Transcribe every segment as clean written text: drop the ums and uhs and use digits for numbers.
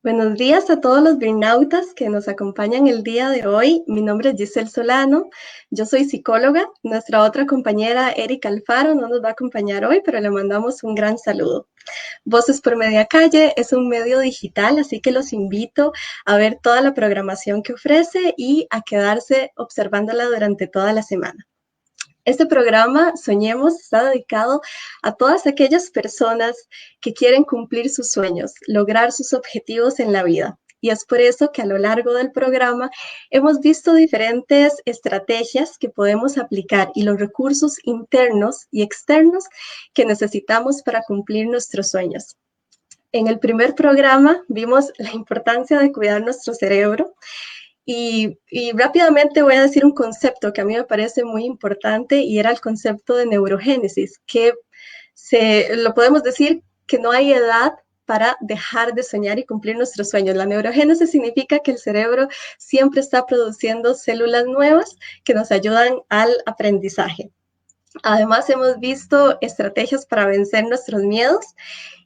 Buenos días a todos los burnautas que nos acompañan el día de hoy. Mi nombre es Giselle Solano, yo soy psicóloga. Nuestra otra compañera, Erika Alfaro, no nos va a acompañar hoy, pero le mandamos un gran saludo. Voces por Media Calle es un medio digital, así que los invito a ver toda la programación que ofrece y a quedarse observándola durante toda la semana. Este programa, Soñemos, está dedicado a todas aquellas personas que quieren cumplir sus sueños, lograr sus objetivos en la vida. Y es por eso que a lo largo del programa hemos visto diferentes estrategias que podemos aplicar y los recursos internos y externos que necesitamos para cumplir nuestros sueños. En el primer programa vimos la importancia de cuidar nuestro cerebro. Y rápidamente voy a decir un concepto que a mí me parece muy importante y era el concepto de neurogénesis, que lo podemos decir que no hay edad para dejar de soñar y cumplir nuestros sueños. La neurogénesis significa que el cerebro siempre está produciendo células nuevas que nos ayudan al aprendizaje. Además, hemos visto estrategias para vencer nuestros miedos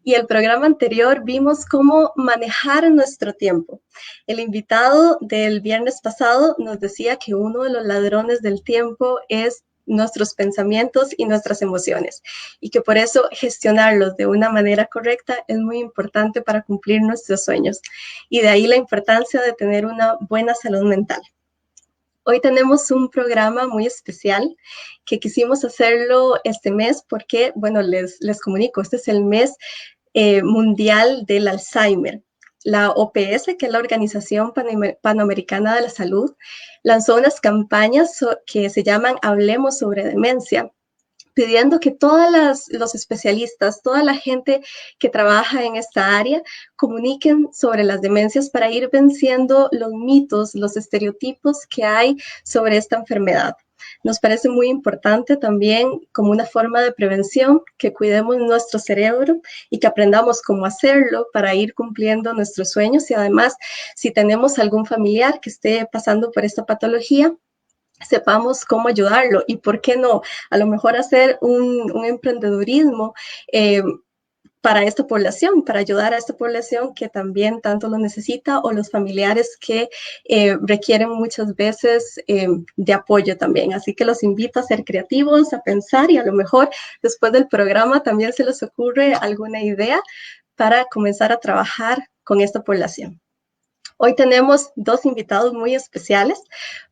y el programa anterior vimos cómo manejar nuestro tiempo. El invitado del viernes pasado nos decía que uno de los ladrones del tiempo es nuestros pensamientos y nuestras emociones y que por eso gestionarlos de una manera correcta es muy importante para cumplir nuestros sueños y de ahí la importancia de tener una buena salud mental. Hoy tenemos un programa muy especial que quisimos hacerlo este mes porque, bueno, les comunico, este es el mes mundial del Alzheimer. La OPS, que es la Organización Panamericana de la Salud, lanzó unas campañas que se llaman Hablemos sobre Demencia, pidiendo que todos los especialistas, toda la gente que trabaja en esta área, comuniquen sobre las demencias para ir venciendo los mitos, los estereotipos que hay sobre esta enfermedad. Nos parece muy importante también como una forma de prevención que cuidemos nuestro cerebro y que aprendamos cómo hacerlo para ir cumpliendo nuestros sueños y además si tenemos algún familiar que esté pasando por esta patología, sepamos cómo ayudarlo y por qué no, a lo mejor hacer un emprendedurismo para esta población, para ayudar a esta población que también tanto lo necesita o los familiares que requieren muchas veces de apoyo también. Así que los invito a ser creativos, a pensar y a lo mejor después del programa también se les ocurre alguna idea para comenzar a trabajar con esta población. Hoy tenemos dos invitados muy especiales.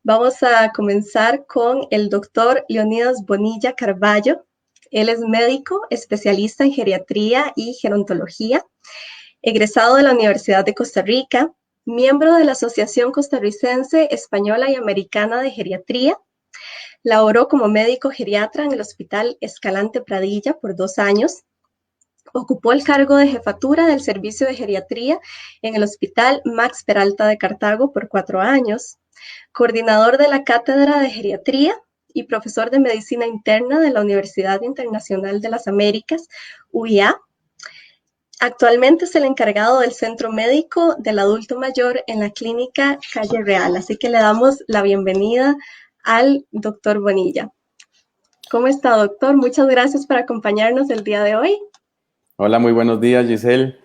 Vamos a comenzar con el doctor Leonidas Bonilla Carballo. Él es médico, especialista en geriatría y gerontología, egresado de la Universidad de Costa Rica, miembro de la Asociación Costarricense, Española y Americana de Geriatría. Laboró como médico geriatra en el Hospital Escalante Pradilla por 2 años. Ocupó el cargo de jefatura del servicio de geriatría en el Hospital Max Peralta de Cartago por 4 años, coordinador de la Cátedra de Geriatría y profesor de Medicina Interna de la Universidad Internacional de las Américas, UIA. Actualmente es el encargado del Centro Médico del Adulto Mayor en la Clínica Calle Real, así que le damos la bienvenida al doctor Bonilla. ¿Cómo está, doctor? Muchas gracias por acompañarnos el día de hoy. Hola, muy buenos días, Giselle.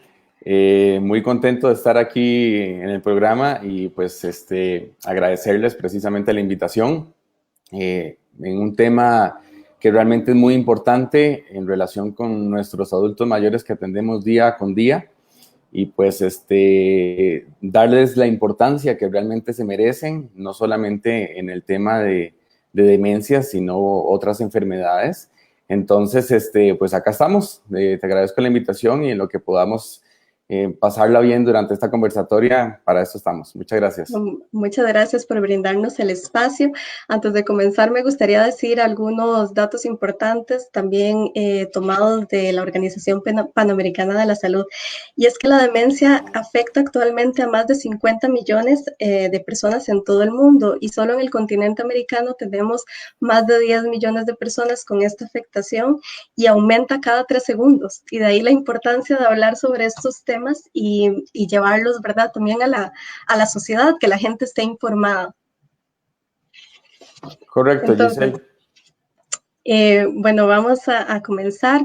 Muy contento de estar aquí en el programa y pues agradecerles precisamente la invitación en un tema que realmente es muy importante en relación con nuestros adultos mayores que atendemos día con día y pues darles la importancia que realmente se merecen, no solamente en el tema de demencia, sino otras enfermedades. Entonces, pues acá estamos. Te agradezco la invitación y en lo que podamos pasarla bien durante esta conversatoria, para eso estamos. Muchas gracias. Muchas gracias por brindarnos el espacio. Antes de comenzar, me gustaría decir algunos datos importantes también tomados de la Organización Panamericana de la Salud. Y es que la demencia afecta actualmente a más de 50 millones de personas en todo el mundo y solo en el continente americano tenemos más de 10 millones de personas con esta afectación y aumenta cada 3 segundos. Y de ahí la importancia de hablar sobre estos temas y llevarlos, ¿verdad?, también a la sociedad, que la gente esté informada. Correcto, entonces, Giselle. Bueno, vamos a comenzar.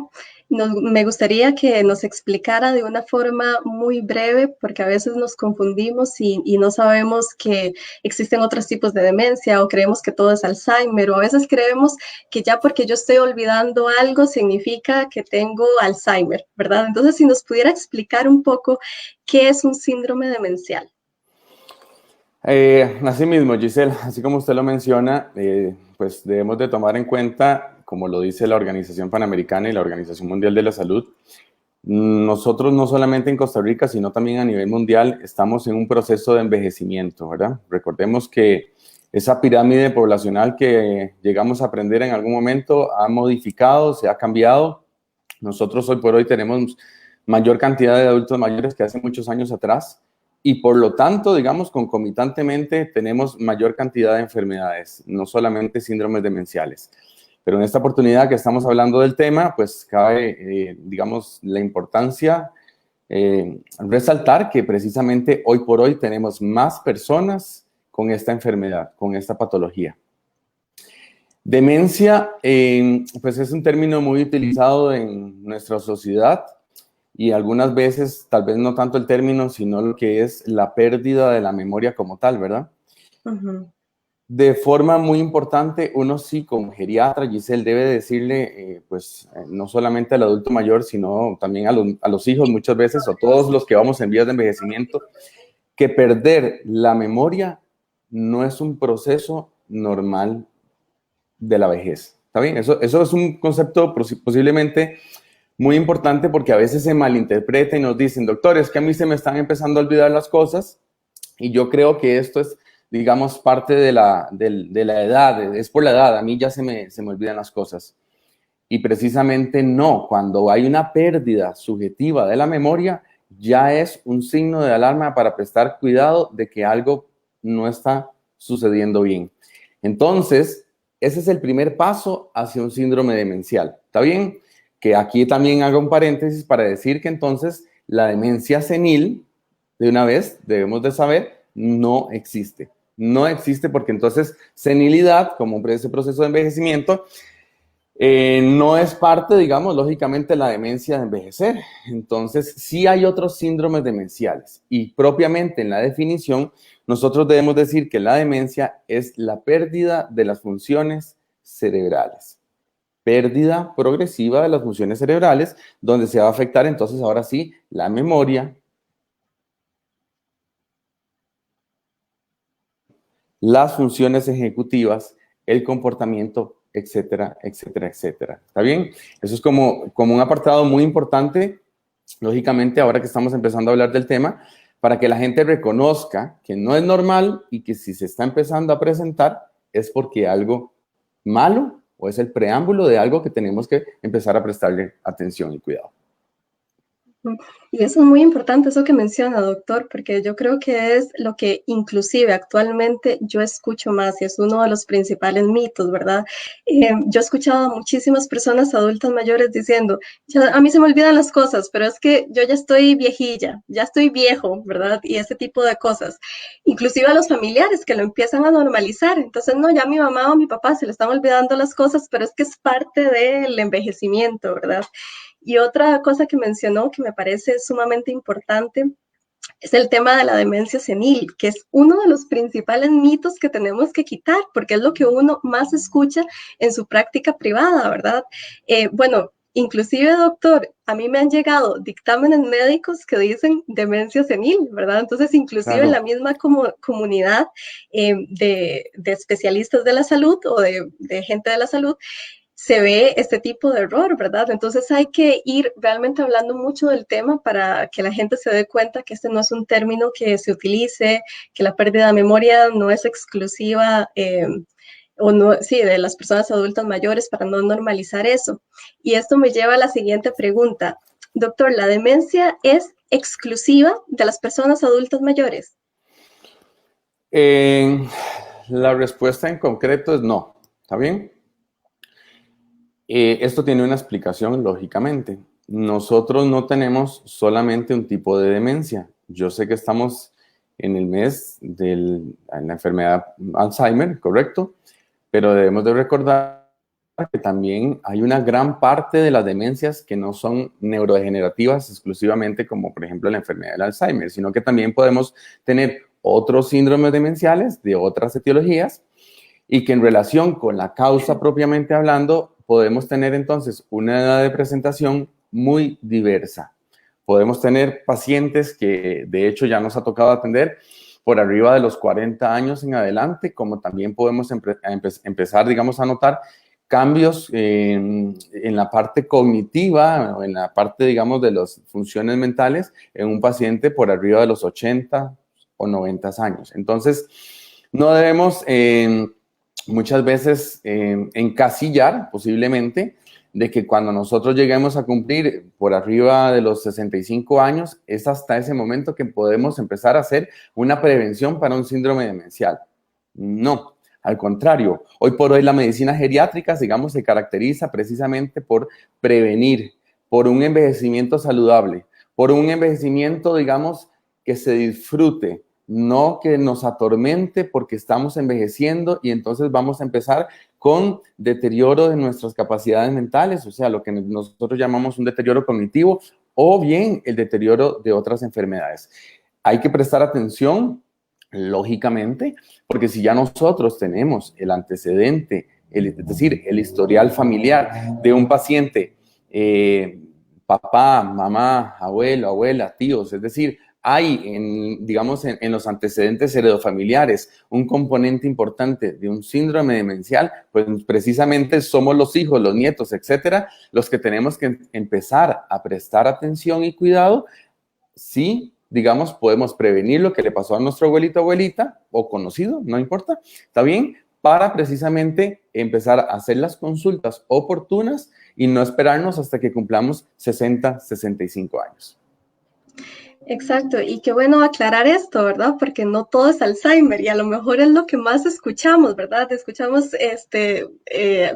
Me gustaría que nos explicara de una forma muy breve, porque a veces nos confundimos y no sabemos que existen otros tipos de demencia o creemos que todo es Alzheimer o a veces creemos que ya porque yo estoy olvidando algo significa que tengo Alzheimer, ¿verdad? Entonces, si nos pudiera explicar un poco qué es un síndrome demencial. Así mismo, Giselle, así como usted lo menciona, pues debemos de tomar en cuenta, como lo dice la Organización Panamericana y la Organización Mundial de la Salud, nosotros no solamente en Costa Rica, sino también a nivel mundial, estamos en un proceso de envejecimiento, ¿verdad? Recordemos que esa pirámide poblacional que llegamos a aprender en algún momento ha modificado, se ha cambiado. Nosotros hoy por hoy tenemos mayor cantidad de adultos mayores que hace muchos años atrás y por lo tanto, digamos, concomitantemente tenemos mayor cantidad de enfermedades, no solamente síndromes demenciales. Pero en esta oportunidad que estamos hablando del tema, pues cabe, digamos, la importancia, resaltar que precisamente hoy por hoy tenemos más personas con esta enfermedad, con esta patología. Demencia, pues es un término muy utilizado en nuestra sociedad y algunas veces, tal vez no tanto el término, sino lo que es la pérdida de la memoria como tal, ¿verdad? Ujú. De forma muy importante, uno sí, como geriatra, Giselle, debe decirle, no solamente al adulto mayor, sino también a los hijos muchas veces, o todos los que vamos en vías de envejecimiento, que perder la memoria no es un proceso normal de la vejez. ¿Está bien? Eso es un concepto posiblemente muy importante porque a veces se malinterpreta y nos dicen, doctores, que a mí se me están empezando a olvidar las cosas y yo creo que esto es, digamos, parte de la edad, es por la edad, a mí ya se me olvidan las cosas. Y precisamente no, cuando hay una pérdida subjetiva de la memoria, ya es un signo de alarma para prestar cuidado de que algo no está sucediendo bien. Entonces, ese es el primer paso hacia un síndrome demencial. ¿Está bien? Que aquí también hago un paréntesis para decir que entonces la demencia senil, de una vez debemos de saber, no existe. No existe porque entonces senilidad, como ese proceso de envejecimiento, no es parte, digamos, lógicamente la demencia de envejecer. Entonces, sí hay otros síndromes demenciales y propiamente en la definición, nosotros debemos decir que la demencia es la pérdida de las funciones cerebrales. Pérdida progresiva de las funciones cerebrales, donde se va a afectar entonces ahora sí la memoria, las funciones ejecutivas, el comportamiento, etcétera, etcétera, etcétera. ¿Está bien? Eso es como un apartado muy importante, lógicamente, ahora que estamos empezando a hablar del tema, para que la gente reconozca que no es normal y que si se está empezando a presentar es porque algo malo o es el preámbulo de algo que tenemos que empezar a prestarle atención y cuidado. Y eso es muy importante, eso que menciona, doctor, porque yo creo que es lo que inclusive actualmente yo escucho más y es uno de los principales mitos, ¿verdad? Yo he escuchado a muchísimas personas adultas mayores diciendo, ya, a mí se me olvidan las cosas, pero es que yo ya estoy viejilla, ya estoy viejo, ¿verdad? Y ese tipo de cosas. Inclusive a los familiares que lo empiezan a normalizar. Entonces, no, ya a mi mamá o a mi papá se le están olvidando las cosas, pero es que es parte del envejecimiento, ¿verdad? Y otra cosa que mencionó que me parece sumamente importante es el tema de la demencia senil, que es uno de los principales mitos que tenemos que quitar, porque es lo que uno más escucha en su práctica privada, ¿verdad? Bueno, inclusive, doctor, a mí me han llegado dictámenes médicos que dicen demencia senil, ¿verdad? Entonces, inclusive en la Claro. misma comunidad de especialistas de la salud o de gente de la salud, se ve este tipo de error, ¿verdad? Entonces hay que ir realmente hablando mucho del tema para que la gente se dé cuenta que este no es un término que se utilice, que la pérdida de memoria no es exclusiva o no, sí, de las personas adultas mayores para no normalizar eso. Y esto me lleva a la siguiente pregunta. Doctor, ¿la demencia es exclusiva de las personas adultas mayores? La respuesta en concreto es no. ¿Está bien? Esto tiene una explicación, lógicamente. Nosotros no tenemos solamente un tipo de demencia. Yo sé que estamos en el mes de la enfermedad Alzheimer, correcto, pero debemos de recordar que también hay una gran parte de las demencias que no son neurodegenerativas exclusivamente, como por ejemplo la enfermedad del Alzheimer, sino que también podemos tener otros síndromes demenciales de otras etiologías y que en relación con la causa propiamente hablando, podemos tener entonces una edad de presentación muy diversa. Podemos tener pacientes que de hecho ya nos ha tocado atender por arriba de los 40 años en adelante, como también podemos empezar, digamos, a notar cambios en la parte cognitiva o en la parte, digamos, de las funciones mentales en un paciente por arriba de los 80 o 90 años. Entonces, no debemos muchas veces encasillar posiblemente de que cuando nosotros lleguemos a cumplir por arriba de los 65 años, es hasta ese momento que podemos empezar a hacer una prevención para un síndrome demencial. No, al contrario, hoy por hoy la medicina geriátrica, digamos, se caracteriza precisamente por prevenir, por un envejecimiento saludable, por un envejecimiento, digamos, que se disfrute, no que nos atormente porque estamos envejeciendo y entonces vamos a empezar con deterioro de nuestras capacidades mentales, o sea, lo que nosotros llamamos un deterioro cognitivo o bien el deterioro de otras enfermedades. Hay que prestar atención, lógicamente, porque si ya nosotros tenemos el antecedente, es decir, el historial familiar de un paciente, papá, mamá, abuelo, abuela, tíos, es decir, hay, digamos, en los antecedentes heredofamiliares un componente importante de un síndrome demencial, pues precisamente somos los hijos, los nietos, etcétera, los que tenemos que empezar a prestar atención y cuidado. Sí, digamos, podemos prevenir lo que le pasó a nuestro abuelito, abuelita, o conocido, no importa, ¿está bien? Para precisamente empezar a hacer las consultas oportunas y no esperarnos hasta que cumplamos 60, 65 años. Exacto, y qué bueno aclarar esto, ¿verdad? Porque no todo es Alzheimer y a lo mejor es lo que más escuchamos, ¿verdad? Escuchamos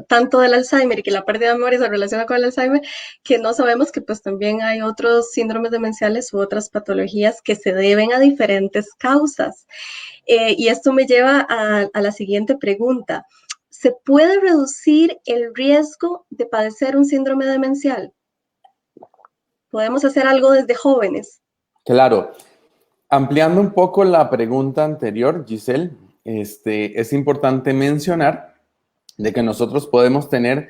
tanto del Alzheimer y que la pérdida de memoria se relaciona con el Alzheimer, que no sabemos que pues también hay otros síndromes demenciales u otras patologías que se deben a diferentes causas. Y esto me lleva a la siguiente pregunta. ¿Se puede reducir el riesgo de padecer un síndrome demencial? ¿Podemos hacer algo desde jóvenes? Claro. Ampliando un poco la pregunta anterior, Giselle, es importante mencionar de que nosotros podemos tener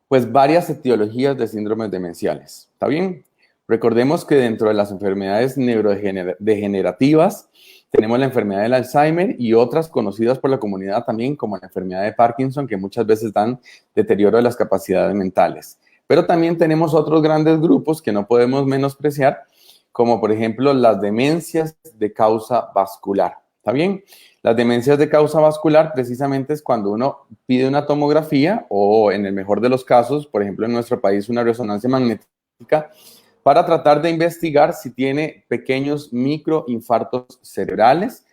pues varias etiologías de síndromes demenciales. ¿Está bien? Recordemos que dentro de las enfermedades neurodegenerativas tenemos la enfermedad del Alzheimer y otras conocidas por la comunidad también como la enfermedad de Parkinson, que muchas veces dan deterioro de las capacidades mentales. Pero también tenemos otros grandes grupos que no podemos menospreciar, como por ejemplo las demencias de causa vascular. ¿Está bien? Las demencias de causa vascular precisamente es cuando uno pide una tomografía o en el mejor de los casos, por ejemplo en nuestro país una resonancia magnética para tratar de investigar si tiene pequeños microinfartos cerebrales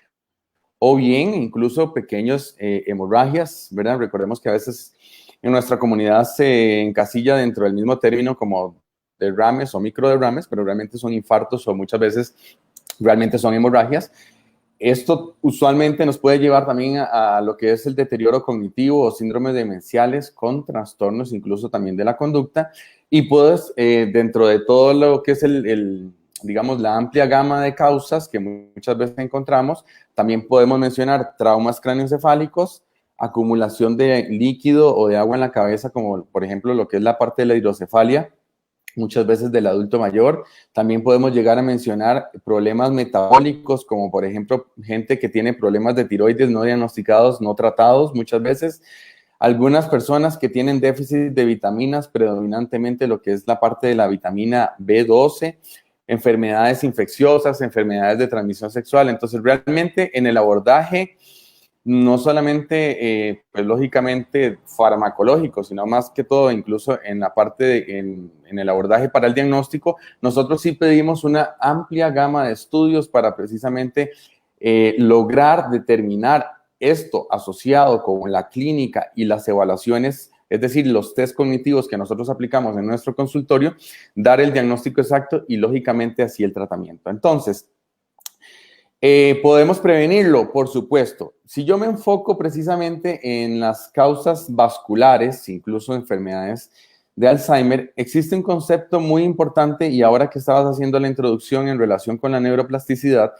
o bien incluso pequeños hemorragias, ¿verdad? Recordemos que a veces en nuestra comunidad se encasilla dentro del mismo término como derrames o microderrames, pero realmente son infartos o muchas veces realmente son hemorragias. Esto usualmente nos puede llevar también a lo que es el deterioro cognitivo o síndromes demenciales con trastornos incluso también de la conducta. Y pues dentro de todo lo que es digamos, la amplia gama de causas que muchas veces encontramos, también podemos mencionar traumas cráneoencefálicos, acumulación de líquido o de agua en la cabeza, como por ejemplo lo que es la parte de la hidrocefalia, muchas veces del adulto mayor. También podemos llegar a mencionar problemas metabólicos, como por ejemplo gente que tiene problemas de tiroides no diagnosticados, no tratados muchas veces. Algunas personas que tienen déficit de vitaminas, predominantemente lo que es la parte de la vitamina B12, enfermedades infecciosas, enfermedades de transmisión sexual. Entonces, realmente en el abordaje no solamente, pues lógicamente farmacológico, sino más que todo, incluso en la parte en el abordaje para el diagnóstico, nosotros sí pedimos una amplia gama de estudios para precisamente lograr determinar esto asociado con la clínica y las evaluaciones, es decir, los test cognitivos que nosotros aplicamos en nuestro consultorio, dar el diagnóstico exacto y lógicamente así el tratamiento. Entonces, Podemos prevenirlo, por supuesto. Si yo me enfoco precisamente en las causas vasculares, incluso enfermedades de Alzheimer, existe un concepto muy importante y ahora que estabas haciendo la introducción en relación con la neuroplasticidad,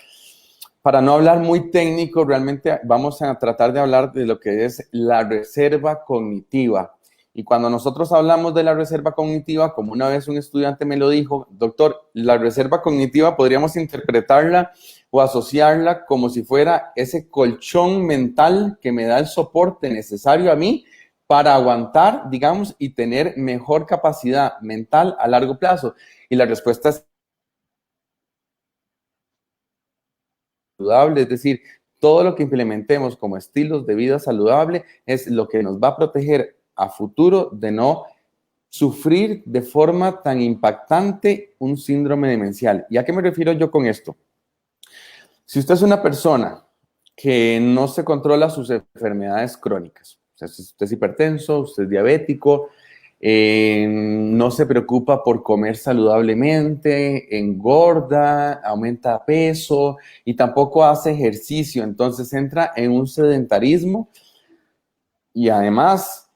para no hablar muy técnico, realmente vamos a tratar de hablar de lo que es la reserva cognitiva. Y cuando nosotros hablamos de la reserva cognitiva, como una vez un estudiante me lo dijo, doctor, la reserva cognitiva podríamos interpretarla o asociarla como si fuera ese colchón mental que me da el soporte necesario a mí para aguantar, digamos, y tener mejor capacidad mental a largo plazo. Y la respuesta es saludable, es decir, todo lo que implementemos como estilos de vida saludable es lo que nos va a proteger a futuro de no sufrir de forma tan impactante un síndrome demencial. ¿Y a qué me refiero yo con esto? Si usted es una persona que no se controla sus enfermedades crónicas, o sea, si usted es hipertenso, usted es diabético, no se preocupa por comer saludablemente, engorda, aumenta peso y tampoco hace ejercicio, entonces entra en un sedentarismo y además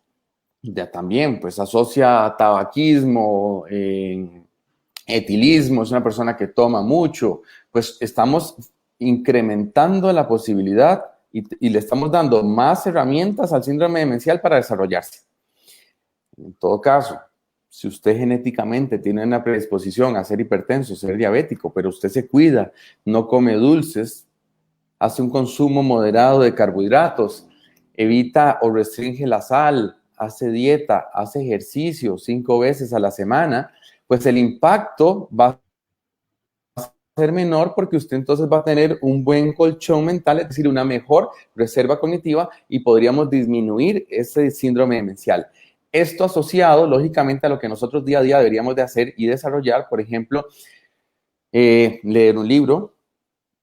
ya también pues asocia tabaquismo, etilismo, es una persona que toma mucho, pues estamos incrementando la posibilidad y le estamos dando más herramientas al síndrome demencial para desarrollarse. En todo caso, si usted genéticamente tiene una predisposición a ser hipertenso, ser diabético, pero usted se cuida, no come dulces, hace un consumo moderado de carbohidratos, evita o restringe la sal, hace dieta, hace ejercicio 5 veces a la semana, pues el impacto va a ser menor porque usted entonces va a tener un buen colchón mental, es decir, una mejor reserva cognitiva y podríamos disminuir ese síndrome demencial. Esto asociado, lógicamente, a lo que nosotros día a día deberíamos de hacer y desarrollar, por ejemplo, leer un libro,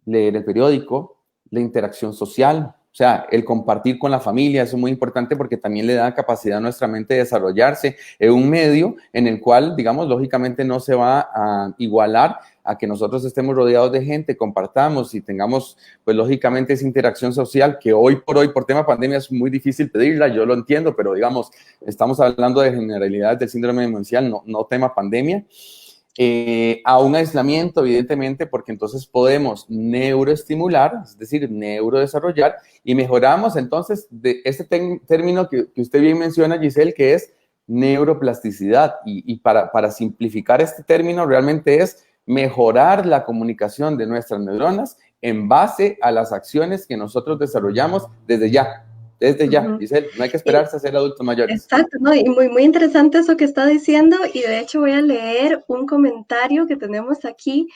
leer el periódico, la interacción social, o sea, el compartir con la familia, eso es muy importante porque también le da capacidad a nuestra mente de desarrollarse en un medio en el cual, digamos, lógicamente no se va a igualar a que nosotros estemos rodeados de gente, compartamos y tengamos, pues lógicamente esa interacción social que hoy, por tema pandemia es muy difícil pedirla, yo lo entiendo, pero digamos, estamos hablando de generalidades del síndrome demencial, no tema pandemia. A un aislamiento, evidentemente, porque entonces podemos neuroestimular, es decir, neurodesarrollar, y mejoramos entonces de este término que usted bien menciona, Giselle, que es neuroplasticidad. Y para simplificar este término, realmente es mejorar la comunicación de nuestras neuronas en base a las acciones que nosotros desarrollamos desde ya. Desde ya, Giselle, no hay que esperarse a ser adultos mayores. Exacto, ¿no? Y muy interesante eso que está diciendo, y de hecho voy a leer un comentario que tenemos aquí.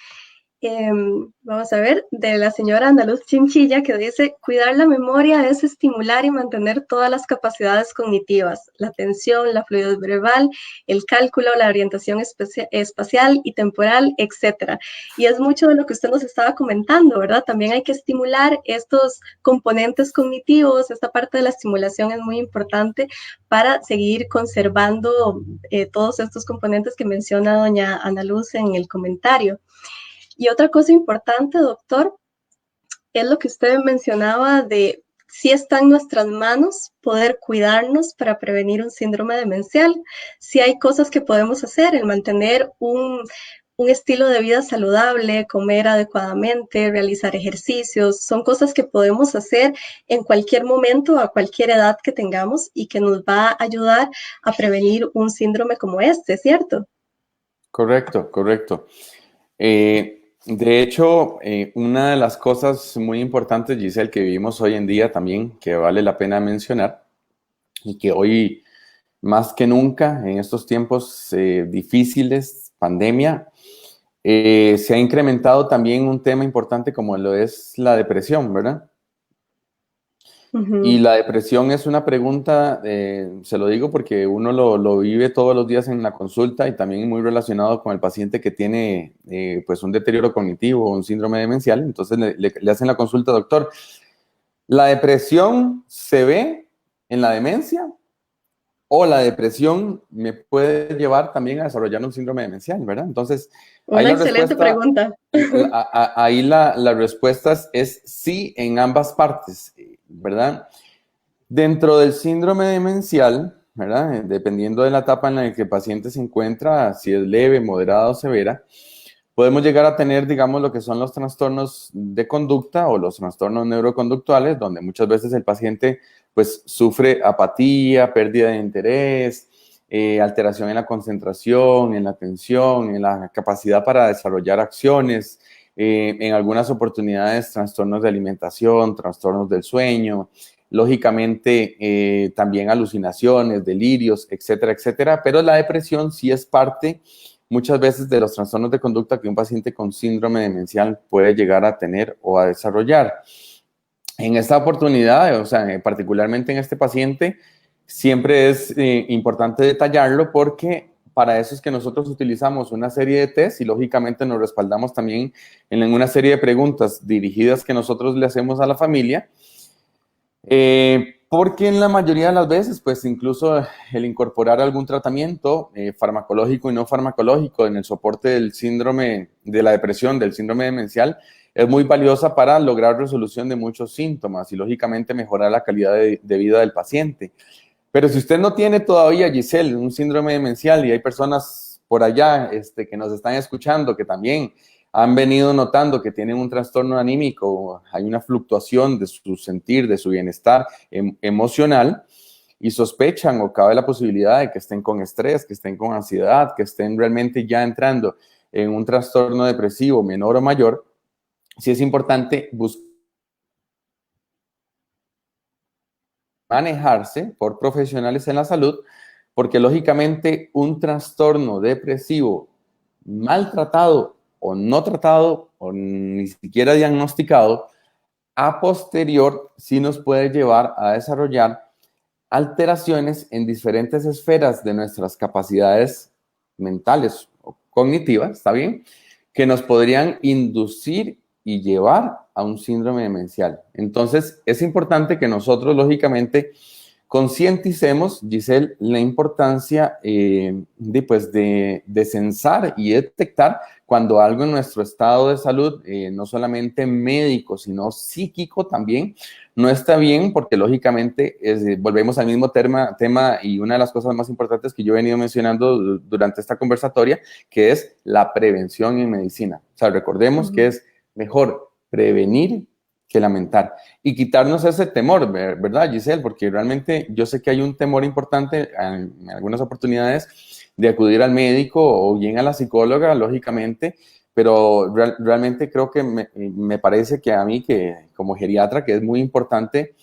Vamos a ver, de la señora Andaluz Chinchilla, que dice: cuidar la memoria es estimular y mantener todas las capacidades cognitivas, la atención, la fluidez verbal, el cálculo, la orientación espacial y temporal, etc. Y es mucho de lo que usted nos estaba comentando, ¿verdad? También hay que estimular estos componentes cognitivos, esta parte de la estimulación es muy importante para seguir conservando todos estos componentes que menciona doña Ana Luz en el comentario. Y otra cosa importante, doctor, es lo que usted mencionaba de si está en nuestras manos poder cuidarnos para prevenir un síndrome demencial, si hay cosas que podemos hacer, el mantener un estilo de vida saludable, comer adecuadamente, realizar ejercicios, son cosas que podemos hacer en cualquier momento, a cualquier edad que tengamos y que nos va a ayudar a prevenir un síndrome como este, ¿cierto? Correcto, correcto. De hecho, una de las cosas muy importantes, Giselle, que vivimos hoy en día también, que vale la pena mencionar, y que hoy más que nunca, en estos tiempos difíciles, pandemia, se ha incrementado también un tema importante como lo es la depresión, ¿verdad? Y la depresión es una pregunta, se lo digo porque uno lo vive todos los días en la consulta y también muy relacionado con el paciente que tiene pues un deterioro cognitivo o un síndrome demencial. Entonces le hacen la consulta: doctor, ¿la depresión se ve en la demencia o la depresión me puede llevar también a desarrollar un síndrome demencial, ¿verdad? Entonces, ahí Una la excelente respuesta, pregunta. ahí la respuesta es sí en ambas partes, ¿verdad? Dentro del síndrome demencial, ¿verdad? Dependiendo de la etapa en la que el paciente se encuentra, si es leve, moderada o severa, podemos llegar a tener, digamos, lo que son los trastornos de conducta o los trastornos neuroconductuales, donde muchas veces el paciente pues sufre apatía, pérdida de interés, alteración en la concentración, en la atención, en la capacidad para desarrollar acciones, en algunas oportunidades trastornos de alimentación, trastornos del sueño, lógicamente también alucinaciones, delirios, etcétera, etcétera, pero la depresión sí es parte muchas veces de los trastornos de conducta que un paciente con síndrome demencial puede llegar a tener o a desarrollar. En esta oportunidad, o sea, particularmente en este paciente, siempre es importante detallarlo porque para eso es que nosotros utilizamos una serie de test y lógicamente nos respaldamos también en una serie de preguntas dirigidas que nosotros le hacemos a la familia. Porque en la mayoría de las veces, pues incluso el incorporar algún tratamiento farmacológico y no farmacológico en el soporte del síndrome de la depresión, del síndrome demencial, es muy valiosa para lograr resolución de muchos síntomas y lógicamente mejorar la calidad de vida del paciente. Pero si usted no tiene todavía, Giselle, un síndrome demencial y hay personas por allá que nos están escuchando que también han venido notando que tienen un trastorno anímico, hay una fluctuación de su sentir, de su bienestar emocional y sospechan o cabe la posibilidad de que estén con estrés, que estén con ansiedad, que estén realmente ya entrando en un trastorno depresivo menor o mayor, sí es importante manejarse por profesionales en la salud, porque lógicamente un trastorno depresivo maltratado o no tratado o ni siquiera diagnosticado, a posterior sí nos puede llevar a desarrollar alteraciones en diferentes esferas de nuestras capacidades mentales o cognitivas, ¿está bien? Que nos podrían inducir y llevar a un síndrome demencial. Entonces, es importante que nosotros, lógicamente, concienticemos, Giselle, la importancia de censar y detectar cuando algo en nuestro estado de salud, no solamente médico, sino psíquico también, no está bien, porque lógicamente volvemos al mismo tema y una de las cosas más importantes que yo he venido mencionando durante esta conversatoria, que es la prevención en medicina. O sea, recordemos que es mejor prevenir que lamentar y quitarnos ese temor, ¿verdad, Giselle? Porque realmente yo sé que hay un temor importante en algunas oportunidades de acudir al médico o bien a la psicóloga, lógicamente, pero realmente creo que me parece que a mí, que como geriatra, que es muy importante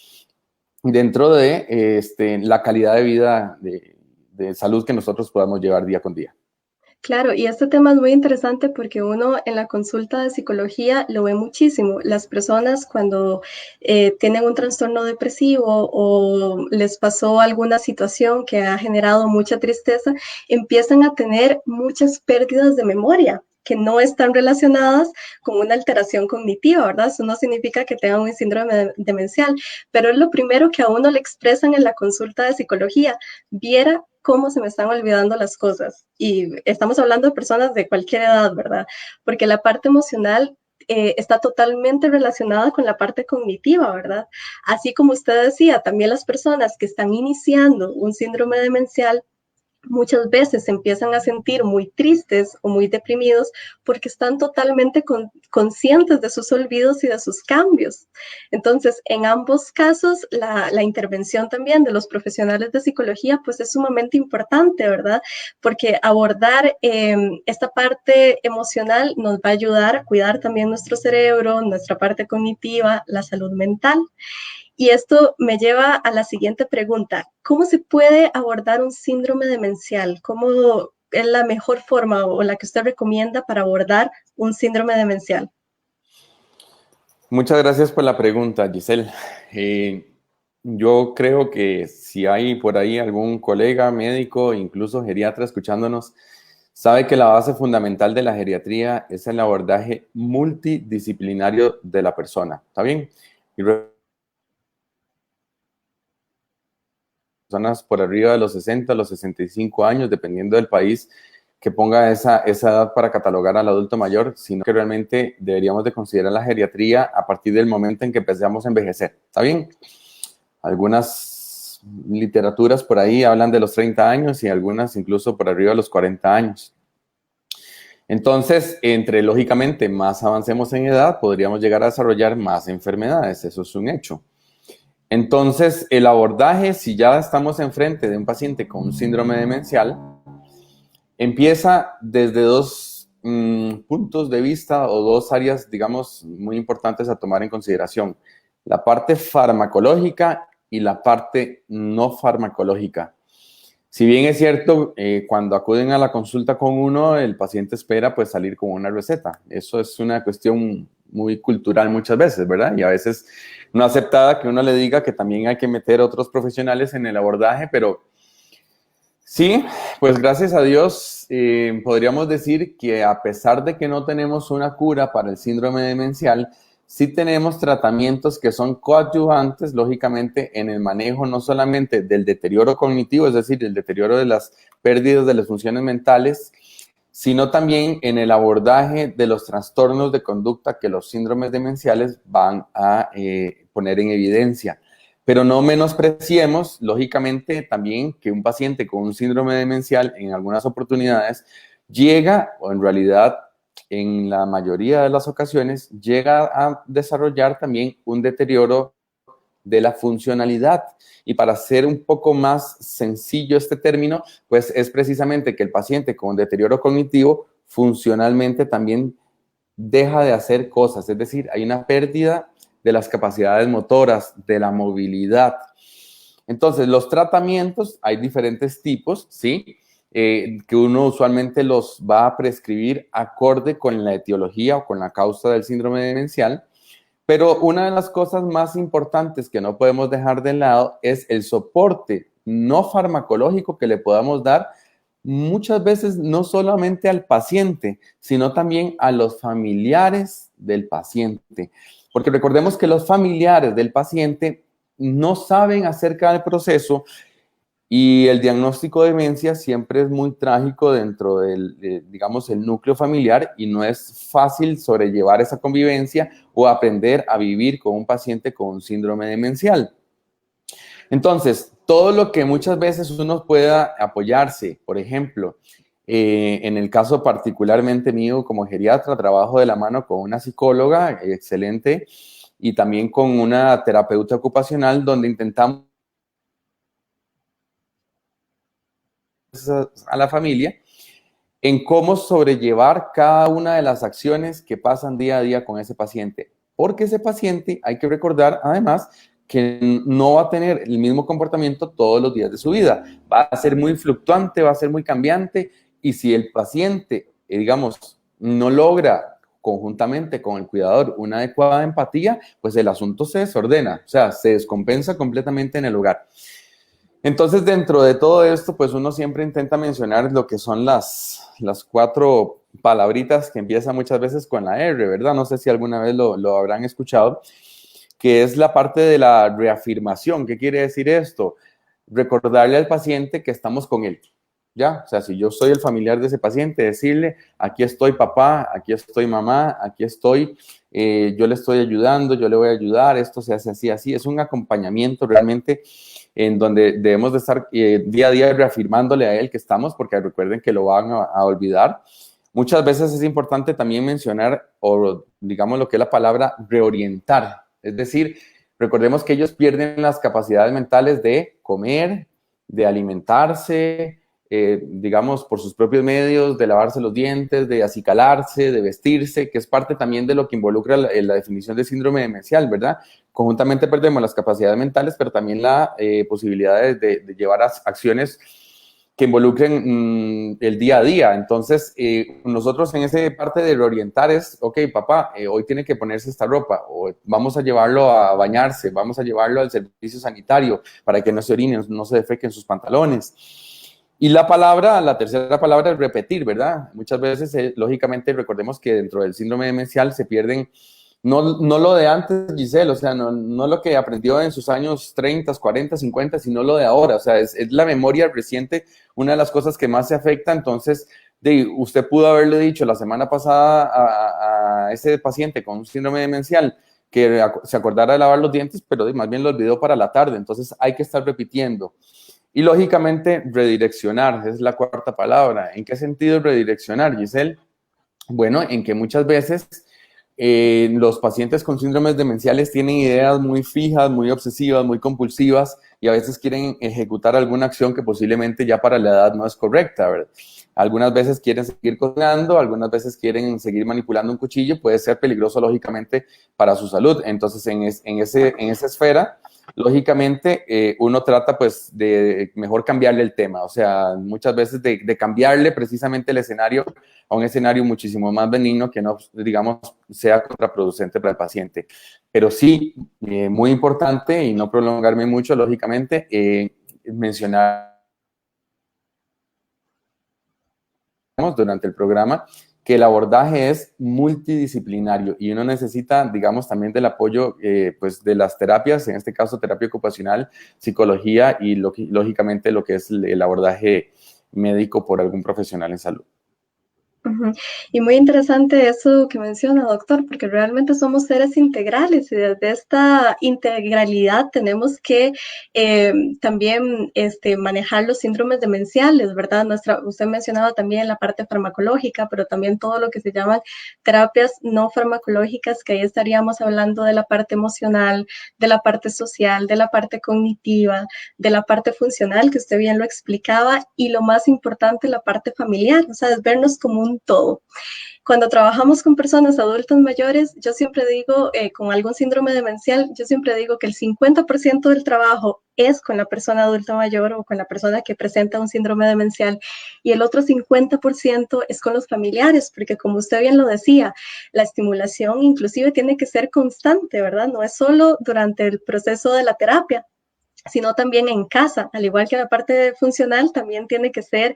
dentro de la calidad de vida de salud que nosotros podamos llevar día con día. Claro, y este tema es muy interesante porque uno en la consulta de psicología lo ve muchísimo. Las personas cuando tienen un trastorno depresivo o les pasó alguna situación que ha generado mucha tristeza, empiezan a tener muchas pérdidas de memoria que no están relacionadas con una alteración cognitiva, ¿verdad? Eso no significa que tengan un síndrome demencial, pero es lo primero que a uno le expresan en la consulta de psicología. Viera cómo se me están olvidando las cosas. Y estamos hablando de personas de cualquier edad, ¿verdad? Porque la parte emocional está totalmente relacionada con la parte cognitiva, ¿verdad? Así como usted decía, también las personas que están iniciando un síndrome demencial muchas veces se empiezan a sentir muy tristes o muy deprimidos porque están totalmente conscientes de sus olvidos y de sus cambios. Entonces, en ambos casos, la intervención también de los profesionales de psicología, pues es sumamente importante, ¿verdad? Porque abordar esta parte emocional nos va a ayudar a cuidar también nuestro cerebro, nuestra parte cognitiva, la salud mental. Y esto me lleva a la siguiente pregunta. ¿Cómo se puede abordar un síndrome demencial? ¿Cómo es la mejor forma o la que usted recomienda para abordar un síndrome demencial? Muchas gracias por la pregunta, Giselle. Yo creo que si hay por ahí algún colega médico, incluso geriatra escuchándonos, sabe que la base fundamental de la geriatría es el abordaje multidisciplinario de la persona. ¿Está bien? Y personas por arriba de los 60, los 65 años, dependiendo del país que ponga esa edad para catalogar al adulto mayor, sino que realmente deberíamos de considerar la geriatría a partir del momento en que empezamos a envejecer. ¿Está bien? Algunas literaturas por ahí hablan de los 30 años y algunas incluso por arriba de los 40 años. Entonces, lógicamente más avancemos en edad, podríamos llegar a desarrollar más enfermedades, eso es un hecho. Entonces, el abordaje, si ya estamos enfrente de un paciente con un síndrome demencial, empieza desde dos puntos de vista o dos áreas, digamos, muy importantes a tomar en consideración. La parte farmacológica y la parte no farmacológica. Si bien es cierto, cuando acuden a la consulta con uno, el paciente espera pues salir con una receta. Eso es una cuestión muy cultural muchas veces, ¿verdad? Y a veces no aceptada que uno le diga que también hay que meter otros profesionales en el abordaje, pero sí, pues gracias a Dios podríamos decir que a pesar de que no tenemos una cura para el síndrome demencial, sí tenemos tratamientos que son coadyuvantes, lógicamente, en el manejo no solamente del deterioro cognitivo, es decir, el deterioro de las pérdidas de las funciones mentales, sino también en el abordaje de los trastornos de conducta que los síndromes demenciales van a poner en evidencia. Pero no menospreciemos, lógicamente, también que un paciente con un síndrome demencial en algunas oportunidades llega, o en realidad en la mayoría de las ocasiones, llega a desarrollar también un deterioro de la funcionalidad. Y para hacer un poco más sencillo este término, pues es precisamente que el paciente con deterioro cognitivo funcionalmente también deja de hacer cosas, es decir, hay una pérdida de las capacidades motoras, de la movilidad. Entonces, los tratamientos, hay diferentes tipos, ¿sí? Que uno usualmente los va a prescribir acorde con la etiología o con la causa del síndrome demencial, pero una de las cosas más importantes que no podemos dejar de lado es el soporte no farmacológico que le podamos dar muchas veces no solamente al paciente, sino también a los familiares del paciente. Porque recordemos que los familiares del paciente no saben acerca del proceso y el diagnóstico de demencia siempre es muy trágico dentro del, digamos, el núcleo familiar y no es fácil sobrellevar esa convivencia o aprender a vivir con un paciente con un síndrome demencial. Entonces, todo lo que muchas veces uno pueda apoyarse, por ejemplo, en el caso particularmente mío como geriatra, trabajo de la mano con una psicóloga excelente y también con una terapeuta ocupacional donde intentamos a la familia en cómo sobrellevar cada una de las acciones que pasan día a día con ese paciente. Porque ese paciente, hay que recordar además, que no va a tener el mismo comportamiento todos los días de su vida. Va a ser muy fluctuante, va a ser muy cambiante y si el paciente, digamos, no logra conjuntamente con el cuidador una adecuada empatía, pues el asunto se desordena, o sea, se descompensa completamente en el hogar. Entonces, dentro de todo esto, pues uno siempre intenta mencionar lo que son las 4 palabritas que empiezan muchas veces con la R, ¿verdad? No sé si alguna vez lo habrán escuchado, que es la parte de la reafirmación. ¿Qué quiere decir esto? Recordarle al paciente que estamos con él, ¿ya? O sea, si yo soy el familiar de ese paciente, decirle, aquí estoy papá, aquí estoy mamá, aquí estoy, yo le estoy ayudando, yo le voy a ayudar, esto se hace así, así. Es un acompañamiento realmente en donde debemos de estar día a día reafirmándole a él que estamos, porque recuerden que lo van a olvidar. Muchas veces es importante también mencionar, o digamos lo que es la palabra reorientar. Es decir, recordemos que ellos pierden las capacidades mentales de comer, de alimentarse, digamos, por sus propios medios, de lavarse los dientes, de acicalarse, de vestirse, que es parte también de lo que involucra la definición de síndrome demencial, ¿verdad? Conjuntamente perdemos las capacidades mentales, pero también la posibilidad de llevar acciones que involucren el día a día. Entonces, nosotros en esa parte de reorientar es, ok, papá, hoy tiene que ponerse esta ropa, o vamos a llevarlo a bañarse, vamos a llevarlo al servicio sanitario para que no se orine, no se defeque sus pantalones. Y la tercera palabra es repetir, ¿verdad? Muchas veces, lógicamente, recordemos que dentro del síndrome demencial se pierden no lo de antes, Giselle, o sea, no lo que aprendió en sus años 30, 40, 50, sino lo de ahora, o sea, es la memoria reciente una de las cosas que más se afecta. Entonces, usted pudo haberle dicho la semana pasada a ese paciente con un síndrome demencial que se acordara de lavar los dientes, pero más bien lo olvidó para la tarde. Entonces hay que estar repitiendo. Y lógicamente, redireccionar, es la cuarta palabra. ¿En qué sentido redireccionar, Giselle? Bueno, en que muchas veces los pacientes con síndromes demenciales tienen ideas muy fijas, muy obsesivas, muy compulsivas y a veces quieren ejecutar alguna acción que posiblemente ya para la edad no es correcta, ¿verdad? Algunas veces quieren seguir cocinando, algunas veces quieren seguir manipulando un cuchillo, puede ser peligroso lógicamente para su salud. Entonces, en esa esfera, lógicamente, uno trata pues de mejor cambiarle el tema, o sea, muchas veces de cambiarle precisamente el escenario a un escenario muchísimo más benigno que no, digamos, sea contraproducente para el paciente. Pero sí, muy importante y no prolongarme mucho, lógicamente, mencionar durante el programa que el abordaje es multidisciplinario y uno necesita, digamos, también del apoyo pues de las terapias, en este caso terapia ocupacional, psicología y lógicamente lo que es el abordaje médico por algún profesional en salud. Ujú. Y muy interesante eso que menciona, doctor, porque realmente somos seres integrales y desde esta integralidad tenemos que también manejar los síndromes demenciales, ¿verdad? Usted mencionaba también la parte farmacológica, pero también todo lo que se llaman terapias no farmacológicas, que ahí estaríamos hablando de la parte emocional, de la parte social, de la parte cognitiva, de la parte funcional, que usted bien lo explicaba, y lo más importante, la parte familiar, o sea, es vernos como un todo. Cuando trabajamos con personas adultas mayores, yo siempre digo, con algún síndrome demencial, yo siempre digo que el 50% del trabajo es con la persona adulta mayor o con la persona que presenta un síndrome demencial y el otro 50% es con los familiares, porque como usted bien lo decía, la estimulación inclusive tiene que ser constante, ¿verdad? No es solo durante el proceso de la terapia, sino también en casa, al igual que la parte funcional, también tiene que ser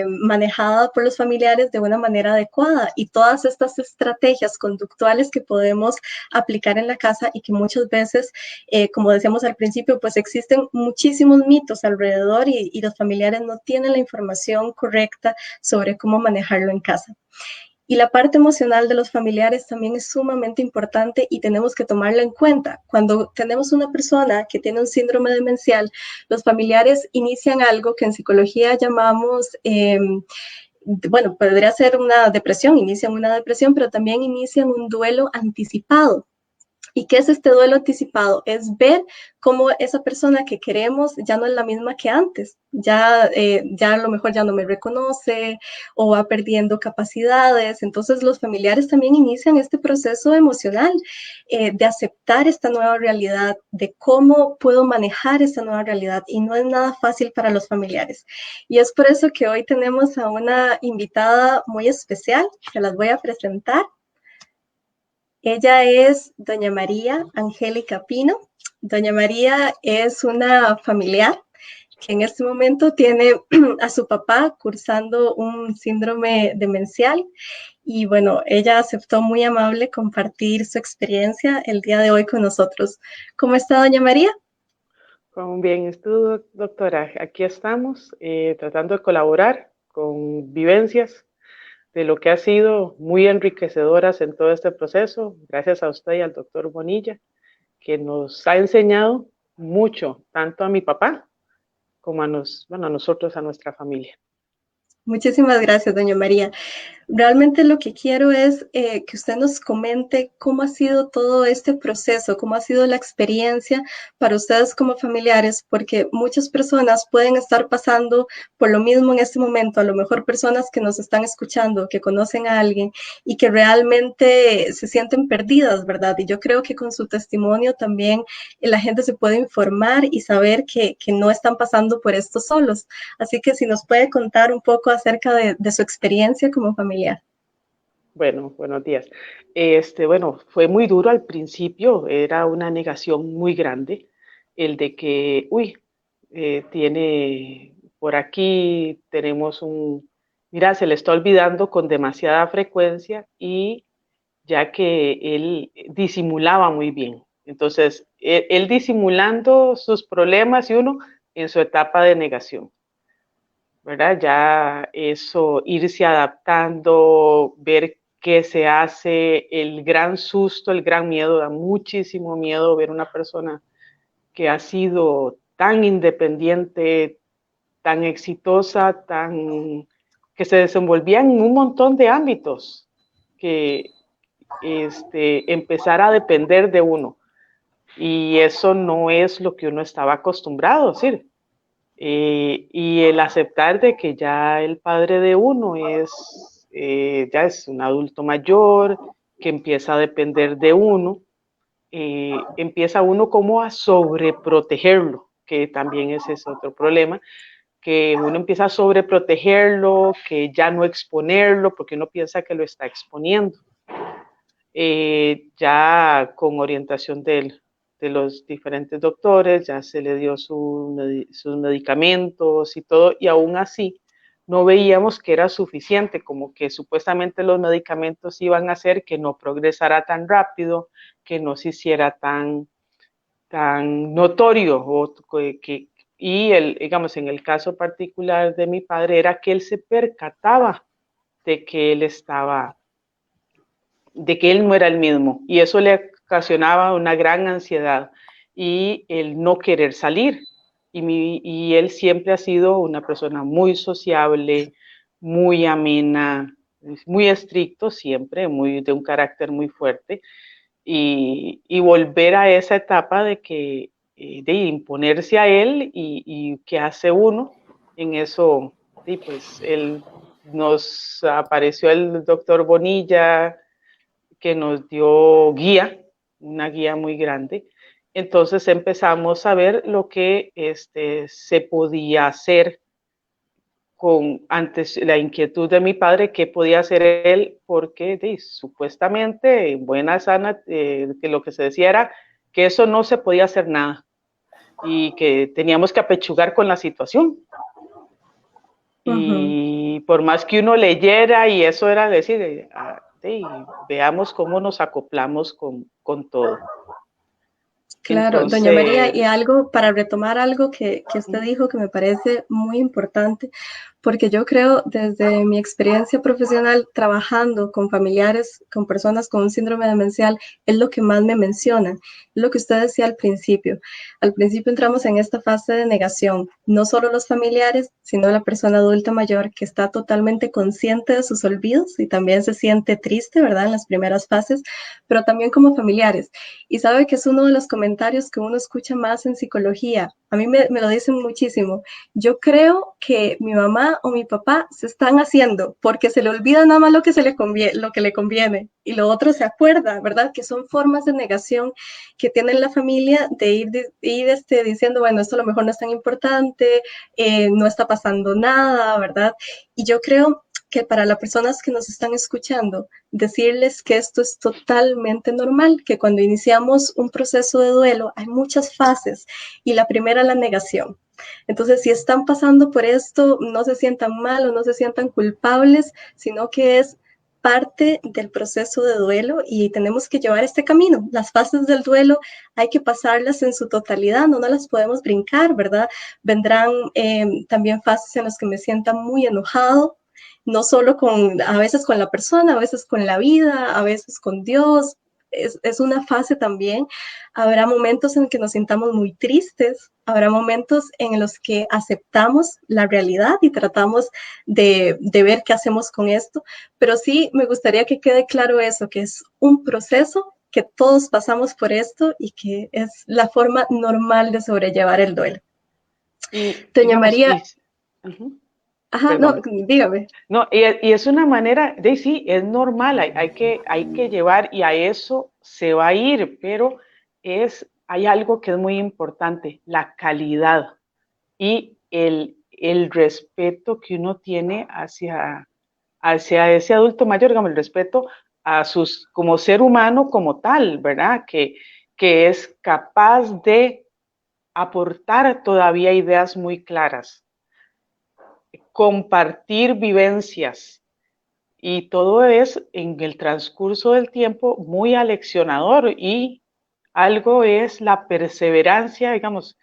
manejada por los familiares de una manera adecuada. Y todas estas estrategias conductuales que podemos aplicar en la casa y que muchas veces, como decíamos al principio, pues existen muchísimos mitos alrededor y los familiares no tienen la información correcta sobre cómo manejarlo en casa. Y la parte emocional de los familiares también es sumamente importante y tenemos que tomarla en cuenta. Cuando tenemos una persona que tiene un síndrome demencial, los familiares inician algo que en psicología llamamos, bueno, podría ser una depresión, inician una depresión, pero también inician un duelo anticipado. ¿Y qué es este duelo anticipado? Es ver cómo esa persona que queremos ya no es la misma que antes, ya a lo mejor ya no me reconoce o va perdiendo capacidades. Entonces los familiares también inician este proceso emocional de aceptar esta nueva realidad, de cómo puedo manejar esta nueva realidad y no es nada fácil para los familiares. Y es por eso que hoy tenemos a una invitada muy especial, que las voy a presentar. Ella es doña María Angélica Pino. Doña María es una familiar que en este momento tiene a su papá cursando un síndrome demencial y bueno, ella aceptó muy amable compartir su experiencia el día de hoy con nosotros. ¿Cómo está doña María? Con bien estudio, doctora. Aquí estamos tratando de colaborar con vivencias de lo que ha sido muy enriquecedoras en todo este proceso, gracias a usted y al doctor Bonilla, que nos ha enseñado mucho, tanto a mi papá como a nosotros, a nuestra familia. Muchísimas gracias, doña María. Realmente lo que quiero es que usted nos comente cómo ha sido todo este proceso, cómo ha sido la experiencia para ustedes como familiares, porque muchas personas pueden estar pasando por lo mismo en este momento, a lo mejor personas que nos están escuchando, que conocen a alguien y que realmente se sienten perdidas, ¿verdad? Y yo creo que con su testimonio también la gente se puede informar y saber que no están pasando por esto solos. Así que si nos puede contar un poco acerca de su experiencia como familiar. Bueno, buenos días. Bueno, fue muy duro al principio, era una negación muy grande el de que, tiene por aquí, tenemos mira, se le está olvidando con demasiada frecuencia y ya que él disimulaba muy bien. Entonces, él disimulando sus problemas y uno en su etapa de negación, ¿verdad? Ya eso, irse adaptando, ver qué se hace, el gran susto, el gran miedo, da muchísimo miedo ver una persona que ha sido tan independiente, tan exitosa, que se desenvolvía en un montón de ámbitos, que empezar a depender de uno. Y eso no es lo que uno estaba acostumbrado a decir. Y el aceptar de que ya el padre de uno ya es un adulto mayor, que empieza a depender de uno, empieza uno como a sobreprotegerlo, que también ese es otro problema, que uno empieza a sobreprotegerlo, que ya no exponerlo, porque uno piensa que lo está exponiendo. Ya con orientación de los diferentes doctores, ya se le dio sus medicamentos y todo, y aún así no veíamos que era suficiente, como que supuestamente los medicamentos iban a hacer que no progresara tan rápido, que no se hiciera tan notorio, y digamos, en el caso particular de mi padre era que él se percataba de que él no era el mismo, y eso le ocasionaba una gran ansiedad y el no querer salir. Y él siempre ha sido una persona muy sociable, muy amena, muy estricto siempre, de un carácter muy fuerte, y volver a esa etapa de imponerse a él y qué hace uno en eso. Y pues nos apareció el doctor Bonilla, que nos dio una guía muy grande. Entonces empezamos a ver lo que se podía hacer antes la inquietud de mi padre, qué podía hacer él, porque supuestamente en buena sana, que lo que se decía era que eso no se podía hacer nada y que teníamos que apechugar con la situación. Y por más que uno leyera, y eso era decir, veamos cómo nos acoplamos con todo. Claro, doña María, y Entonces, algo para retomar algo que usted dijo que me parece muy importante, porque yo creo desde mi experiencia profesional trabajando con familiares, con personas con un síndrome demencial, es lo que más me menciona, lo que usted decía al principio. Al principio entramos en esta fase de negación, no solo los familiares, sino la persona adulta mayor que está totalmente consciente de sus olvidos y también se siente triste, ¿verdad? En las primeras fases, pero también como familiares. Y sabe que es uno de los comentarios que uno escucha más en psicología. A mí me lo dicen muchísimo. Yo creo que mi mamá o mi papá se están haciendo porque se le olvida nada más lo que lo que le conviene y lo otro se acuerda, ¿verdad? Que son formas de negación que tiene la familia de ir diciendo, bueno, esto a lo mejor no es tan importante, no está pasando nada, ¿verdad? Y yo creo que para las personas que nos están escuchando, decirles que esto es totalmente normal, que cuando iniciamos un proceso de duelo hay muchas fases y la primera es la negación. Entonces, si están pasando por esto, no se sientan mal o no se sientan culpables, sino que es parte del proceso de duelo y tenemos que llevar este camino. Las fases del duelo hay que pasarlas en su totalidad, no las podemos brincar, ¿verdad? Vendrán también fases en las que me sienta muy enojado, no solo a veces con la persona, a veces con la vida, a veces con Dios. Es una fase también. Habrá momentos en que nos sintamos muy tristes, habrá momentos en los que aceptamos la realidad y tratamos de ver qué hacemos con esto, pero sí me gustaría que quede claro eso, que es un proceso, que todos pasamos por esto y que es la forma normal de sobrellevar el duelo. y Doña digamos, María, ajá, no, perdón. dígame. No, y es una manera de sí, es normal, hay que llevar y a eso se va a ir, pero hay algo que es muy importante, la calidad y el respeto que uno tiene hacia ese adulto mayor, digamos, el respeto como ser humano como tal, ¿verdad? Que es capaz de aportar todavía ideas muy claras, compartir vivencias y todo es en el transcurso del tiempo muy aleccionador, y algo es la perseverancia, digamos,